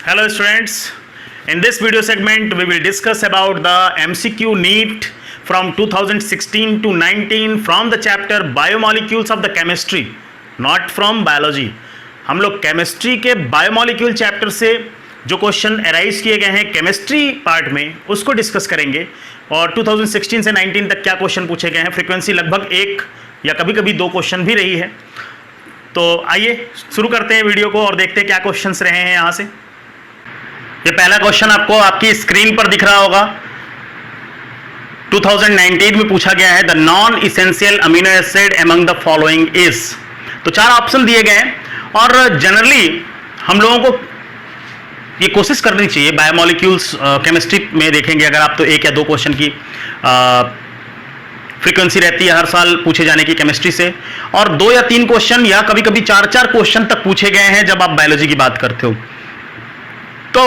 Hello students, in this video segment we will discuss about the MCQ NEET from 2016 to 19 from the chapter Biomolecules of the Chemistry, not from Biology। हम लोग chemistry के biomolecule chapter से जो question arise किए गए हैं chemistry part में उसको डिस्कस करेंगे और 2016 से 19 तक क्या क्वेश्चन पूछे गए हैं। फ्रीक्वेंसी लगभग एक या कभी कभी दो क्वेश्चन भी रही है। तो आइए शुरू करते हैं वीडियो को और देखते हैं क्या क्वेश्चंस रहे हैं यहाँ से। ये पहला क्वेश्चन आपको आपकी स्क्रीन पर दिख रहा होगा। 2019 में पूछा गया है the non essential amino acid among the following is. तो चार ऑप्शन दिए गए हैं और जनरली हम लोगों को ये कोशिश करनी चाहिए बायोमोलिक्यूल्स केमिस्ट्री में देखेंगे अगर आप तो एक या दो क्वेश्चन की फ्रीक्वेंसी रहती है हर साल पूछे जाने की केमिस्ट्री से, और दो या तीन क्वेश्चन या कभी कभी चार चार क्वेश्चन तक पूछे गए हैं जब आप बायोलॉजी की बात करते हो। तो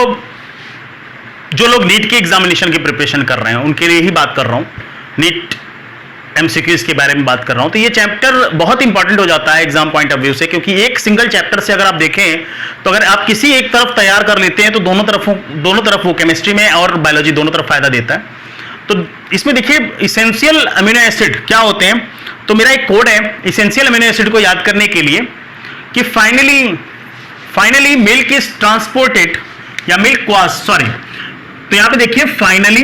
जो लोग नीट की एग्जामिनेशन की प्रिपरेशन कर रहे हैं उनके लिए ही बात कर रहा हूं, नीट एमसीक्यूज के बारे में बात कर रहा हूं। तो ये चैप्टर बहुत इंपॉर्टेंट हो जाता है एग्जाम पॉइंट ऑफ व्यू से, क्योंकि एक सिंगल चैप्टर से अगर आप देखें तो अगर आप किसी एक तरफ तैयार कर लेते हैं तो दोनों तरफ वो केमिस्ट्री में और बायोलॉजी दोनों तरफ फायदा देता है। तो इसमें देखिए इसेंशियल अमीनो एसिड क्या होते हैं। तो मेरा एक कोड है इसेंशियल अमीनो एसिड को याद करने के लिए कि फाइनली मिल्क इज ट्रांसपोर्टेड या मिल्क वाज सॉरी। तो यहां पे देखिए finally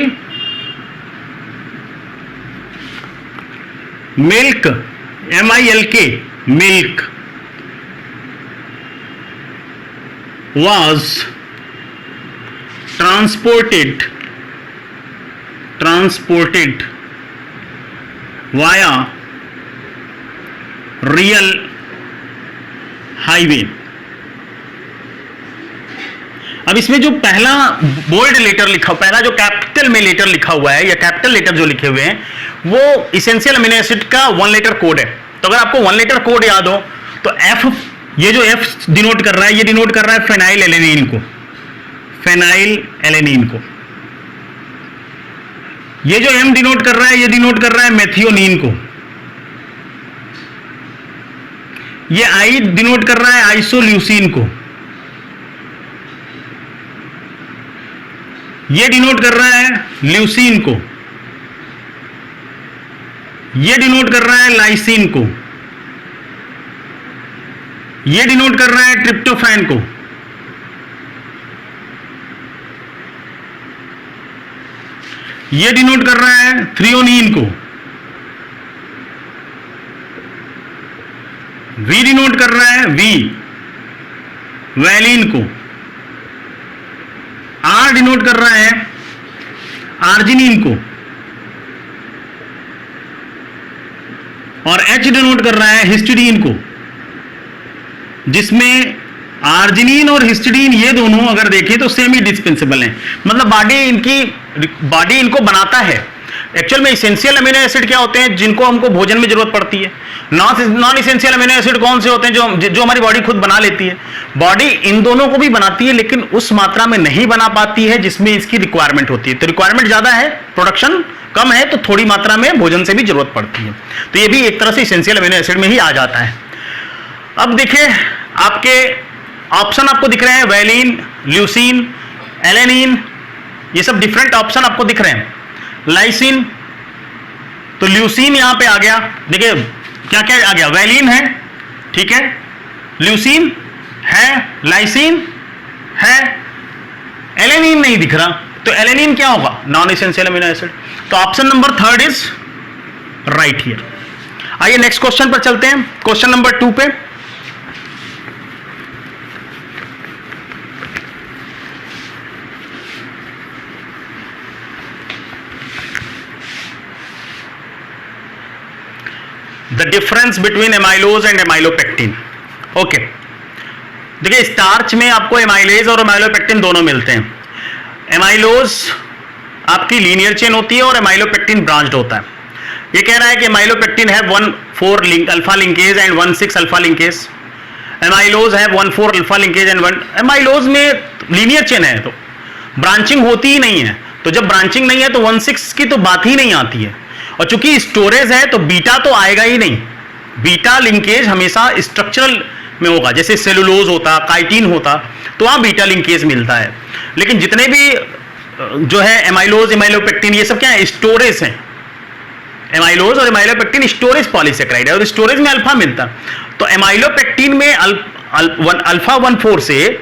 milk MILK milk was transported via real highway. अब इसमें जो पहला बोल्ड लेटर लिखा, पहला जो कैपिटल में लेटर लिखा हुआ है या कैपिटल लेटर जो लिखे हुए हैं वो इसेंशियल अमीनो एसिड का वन लेटर कोड है। तो अगर आपको वन लेटर कोड याद हो तो F, ये जो F डिनोट कर रहा है ये डिनोट कर रहा है फेनाइल एलेनिन को। ये जो M डिनोट कर रहा है ये डिनोट कर रहा है मेथियोनिन को। ये I डिनोट कर रहा है आइसोल्यूसिन को। ये डिनोट कर रहा है ल्यूसीन को। ये डिनोट कर रहा है लाइसिन को। ये डिनोट कर रहा है ट्रिप्टोफैन को। ये डिनोट कर रहा है थ्रियोनिन को। V डिनोट कर रहा है वैलिन को। R डिनोट कर रहा है आर्जिनिन को और H डिनोट कर रहा है हिस्टिडीन को, जिसमें आर्जिनिन और हिस्टिडीन ये दोनों अगर देखें तो सेमी डिस्पेंसेबल हैं। मतलब बॉडी इनको बनाता है। एक्चुअल में इसेंशियल अमीनो एसिड क्या होते हैं जिनको हमको भोजन में जरूरत पड़ती है। नॉन इसेंशियल अमीनो एसिड कौन से होते हैं जो हमारी बॉडी खुद बना लेती है। बॉडी इन दोनों को भी बनाती है लेकिन उस मात्रा में नहीं बना पाती है जिसमें इसकी रिक्वायरमेंट होती है। तो रिक्वायरमेंट ज्यादा है, प्रोडक्शन कम है, तो थोड़ी मात्रा में भोजन से भी जरूरत पड़ती है। तो ये भी एक तरह से इसेंशियल अमीनो एसिड में ही आ जाता है। अब देखिए आपके ऑप्शन आपको दिख रहे हैं वैलिन, ल्यूसीन, एलेनिन, ये सब डिफरेंट ऑप्शन आपको दिख रहे हैं। लाइसिन, तो ल्यूसीन यहां पे आ गया। देखिए क्या क्या आ गया, वैलिन है, ठीक है, ल्यूसीन है, लाइसिन है, एलेनिन नहीं दिख रहा। तो एलेनिन क्या होगा, नॉन एसेंशियल अमीनो एसिड। तो option number 3 is right here. आइए नेक्स्ट क्वेश्चन पर चलते हैं, क्वेश्चन नंबर 2 पे। The difference between amylose and amylopectin. Okay, देखिए स्टार्च में आपको एमाइलेज और एमाइलोपेक्टिन दोनों मिलते हैं। एमाइलोज आपकी लीनियर चेन होती है और एमाइलोपेक्टिन ब्रांच्ड होता है। ये कह रहा है कि एमाइलोपेक्टिन है 1,4 alpha linkage and 1,6 alpha linkage. Amylose है 1,4 अल्फा लिंकेज एंड 1। एमाइलोज में लीनियर चेन है तो ब्रांचिंग होती ही नहीं है। तो जब ब्रांचिंग नहीं है तो 1,6 की तो बात ही नहीं आती है। और चूंकि स्टोरेज है तो बीटा तो आएगा ही नहीं। बीटा लिंकेज हमेशा स्ट्रक्चरल में होगा, जैसे सेलुलोज होता, काइटिन होता, तो वहां बीटा लिंकेज मिलता है। लेकिन जितने भी जो है एमाइलोज, एमाइलोपेक्टिन, ये सब क्या है, स्टोरेज है। एमाइलोज और एमाइलोपेक्टिन स्टोरेज पॉलीसेकेराइड है और स्टोरेज में अल्फा मिलता। तो एमाइलोपेक्टिन में अल्फा 1,4 से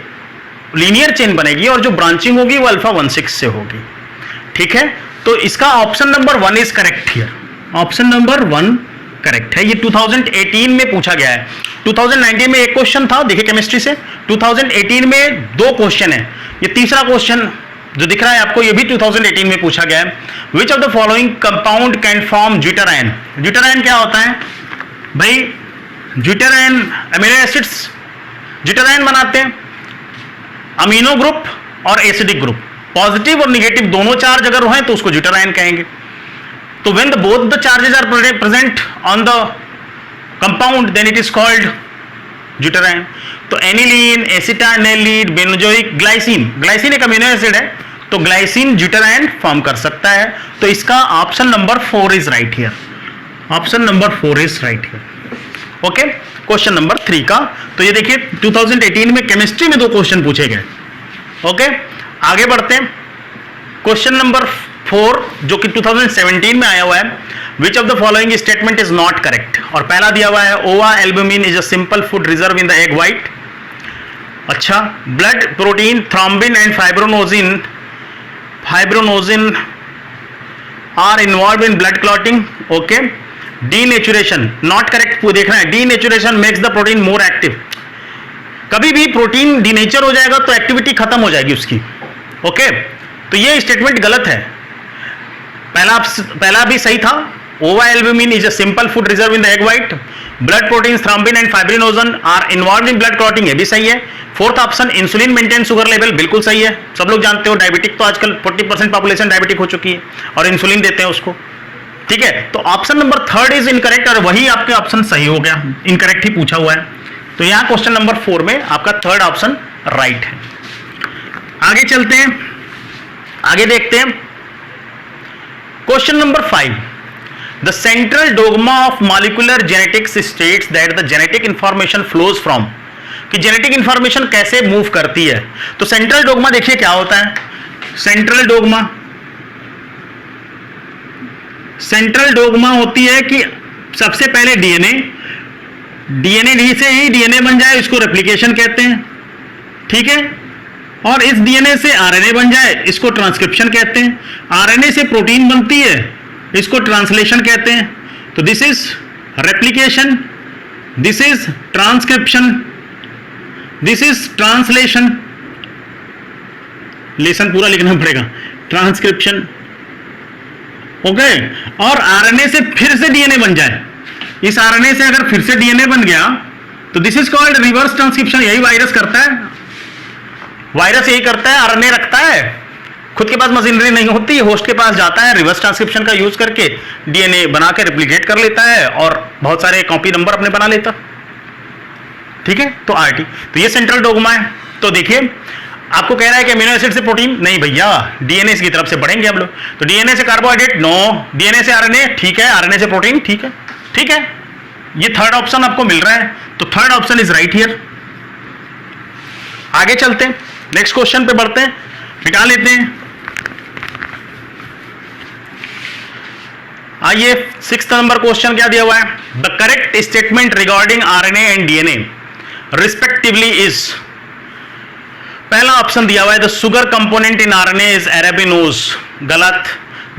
लीनियर चेन बनेगी और जो ब्रांचिंग होगी वो अल्फा 1,6 से होगी। ठीक है, तो इसका option number 1 is correct here. Option number 1 correct है। ये 2018 में पूछा गया है। 2019 में एक क्वेश्चन था, देखिए केमिस्ट्री से। 2018 में 2 क्वेश्चन है। ये तीसरा क्वेश्चन जो दिख रहा है आपको, ये भी 2018 में पूछा गया है। Which of the following compound can form zwitterion. Zwitterion क्या होता है भाई? ज्यूटेराइन अमीनो एसिड्स ज्यूटेराइन बनाते हैं, अमीनो ग्रुप और एसिडिक ग्रुप, पॉजिटिव और निगेटिव दोनों चार्ज अगर हैं तो उसको ज्यूटेराइन कहेंगे। तो when the both the charges are present on the compound then it is called zwitterion. तो aniline, acetanilide, benzoic, glycine, glycine एक अमीनो एसिड है, तो ग्लाइसिन ज्यूटेराइन फॉर्म कर सकता है। तो इसका option number 4 is right here. Option number 4 is right here. Okay, question number 3 का, तो ये देखिए 2018 में केमिस्ट्री में 2 क्वेश्चन पूछे गए। ओके, आगे बढ़ते हैं। क्वेश्चन नंबर 4 जो कि 2017 में आया हुआ है, which of the following statement is not correct. और पहला दिया हुआ है ova albumin is a simple food reserve in the egg white. अच्छा, blood protein thrombin and fibrinogen are involve in blood clotting. Okay, denaturation not correct देखना है। Denaturation makes the protein more active. कभी भी protein denature हो जाएगा तो activity खत्म हो जाएगी उसकी। ओके, तो ये स्टेटमेंट गलत है। पहला भी सही था, ओवा albumin is a simple food reserve in the egg white. Blood protein thrombin and fibrinogen are involve in blood clotting, ये भी सही है। Fourth option insulin maintain sugar level, बिल्कुल सही है। सब लोग जानते हो डायबिटिक तो आजकल 40% पॉपुलेशन डायबिटिक हो चुकी है और इंसुलिन देते हैं उसको। ठीक है, तो ऑप्शन नंबर 3 इज इनकरेक्ट और वही आपके ऑप्शन सही हो गया, इनकरेक्ट ही पूछा हुआ है। तो यहां क्वेश्चन नंबर 4 में आपका 3rd ऑप्शन राइट है। आगे चलते हैं, आगे देखते हैं question number 5। The central dogma of molecular genetics states that the genetic information flows from, कि जेनेटिक इंफॉर्मेशन कैसे मूव करती है। तो सेंट्रल डोगमा देखिए क्या होता है। सेंट्रल डोगमा होती है कि सबसे पहले डीएनए से ही डीएनए बन जाए, इसको रेप्लिकेशन कहते हैं। ठीक है, और इस डीएनए से आरएनए बन जाए, इसको ट्रांसक्रिप्शन कहते हैं। आरएनए से प्रोटीन बनती है, इसको ट्रांसलेशन कहते हैं। तो this is replication, this is transcription, this is translation. Lesson पूरा लिखना पड़ेगा, ट्रांसक्रिप्शन। ओके, और आरएनए से फिर से डीएनए बन जाए, इस आरएनए से अगर फिर से डीएनए बन गया तो this is called reverse transcription. यही वायरस करता है, वायरस यही करता है, आरएनए रखता है, खुद के पास मशीनरी नहीं होती, होस्ट के पास जाता है, रिवर्स ट्रांसक्रिप्शन का यूज करके डीएनए बना के रेप्लिकेट कर लेता है और बहुत सारे कॉपी नंबर अपने बना लेता। ठीक है, तो आरटी, तो ये सेंट्रल डोगमा है। तो देखिए आपको कह रहा है कि अमीनो एसिड से प्रोटीन, नहीं भैया, डीएनए की तरफ से बढ़ेंगे हम लोग। तो डीएनए से कार्बोहाइड्रेट, नो। डीएनए से आरएनए, ठीक है। आरएनए से प्रोटीन, ठीक है। ठीक है, ये 3rd ऑप्शन आपको मिल रहा है, तो 3rd option is right here. आगे चलते हैं, नेक्स्ट क्वेश्चन पे बढ़ते हैं, निकाल लेते हैं। आइए 6th नंबर क्वेश्चन क्या दिया हुआ है। The correct statement regarding RNA and DNA respectively is, पहला ऑप्शन दिया हुआ है the sugar component in RNA is arabinose, गलत।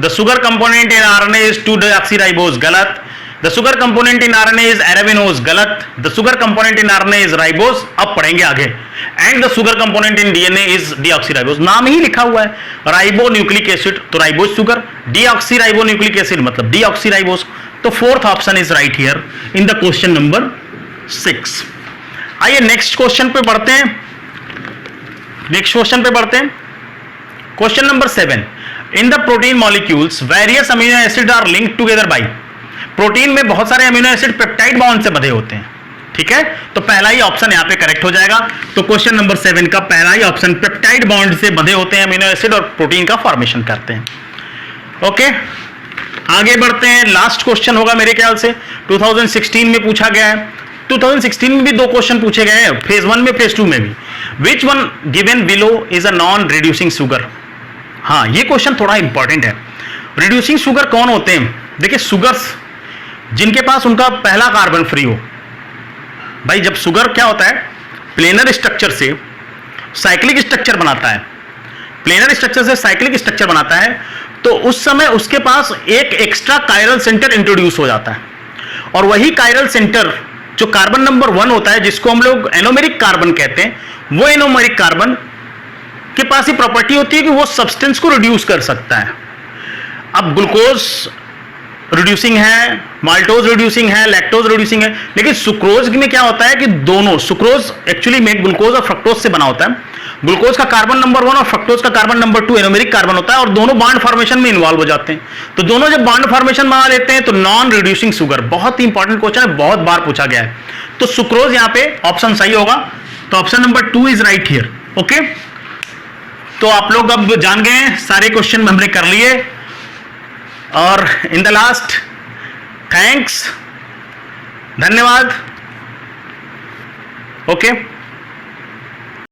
The sugar component in RNA is 2-deoxyribose, गलत। The sugar component in RNA is arabinose, गलत। The sugar component in RNA is ribose, अब पढ़ेंगे आगे। And the sugar component in DNA is deoxyribose, नाम ही लिखा हुआ है, राइबो न्यूक्लिक एसिड, तो ribose sugar, deoxyribo nucleic acid मतलब डीऑक्सीराइबोज। तो 4th option is right here in the question number 6। आइए नेक्स्ट क्वेश्चन पे बढ़ते हैं, question number 7। In the protein molecules various amino acid are linked together by, protein में बहुत सारे amino acid peptide bond से बंधे होते हैं। ठीक है, तो पहला ही ऑप्शन यहां पे करेक्ट हो जाएगा। तो क्वेश्चन नंबर 7 का पहला ही ऑप्शन, पेप्टाइड बॉन्ड से बंधे होते हैं अमीनो एसिड और प्रोटीन का फॉर्मेशन करते हैं। ओके, आगे बढ़ते हैं, लास्ट क्वेश्चन होगा मेरे ख्याल से, 2016 में पूछा गया है। 2016 में भी 2 क्वेश्चन पूछे गए हैं, फेज 1 में, फेज 2 में भी। Which one given below is a non reducing sugar? हाँ, ये क्वेश्चन थोड़ा इंपॉर्टेंट है। रिड्यूसिंग शुगर कौन होते हैं? देखिए, शुगर्स जिनके पास उनका पहला कार्बन फ्री हो। भाई जब शुगर क्या होता है, प्लेनर स्ट्रक्चर से साइक्लिक स्ट्रक्चर बनाता है, प्लेनर स्ट्रक्चर से साइक्लिक स्ट्रक्चर बनाता है, तो उस समय उसके पास एक एक्स्ट्रा कायरल सेंटर इंट्रोड्यूस हो जाता है। और वही कायरल सेंटर जो कार्बन नंबर 1 होता है, जिसको हम लोग एनोमेरिक कार्बन कहते हैं, वो एनोमेरिक कार्बन के पास ही प्रॉपर्टी होती है कि वो सब्सटेंस को रिड्यूस कर सकता है। अब ग्लूकोज रिड्यूसिंग है, माल्टोज रिड्यूसिंग है, लैक्टोज रिड्यूसिंग है, लेकिन सुक्रोज में क्या होता है कि दोनों, सुक्रोज एक्चुअली में ग्लूकोज और फ्रक्टोज से बना होता है। ग्लूकोज का कार्बन नंबर 1 और फ्रक्टोज का कार्बन नंबर 2 एनोमेरिक कार्बन होता है, और दोनों बॉन्ड फॉर्मेशन में इन्वॉल्व हो जाते हैं। तो दोनों जब बॉन्ड फॉर्मेशन बना लेते हैं तो नॉन रिड्यूसिंग शुगर, बहुत ही इंपॉर्टेंट क्वेश्चन है, बहुत बार पूछा गया है। तो सुक्रोज यहां पे ऑप्शन सही होगा, तो option number 2 is right here. Okay, तो आप लोग अब जान गए हैं, सारे क्वेश्चन हमने कर लिए। और इन द लास्ट, थैंक्स, धन्यवाद। ओके।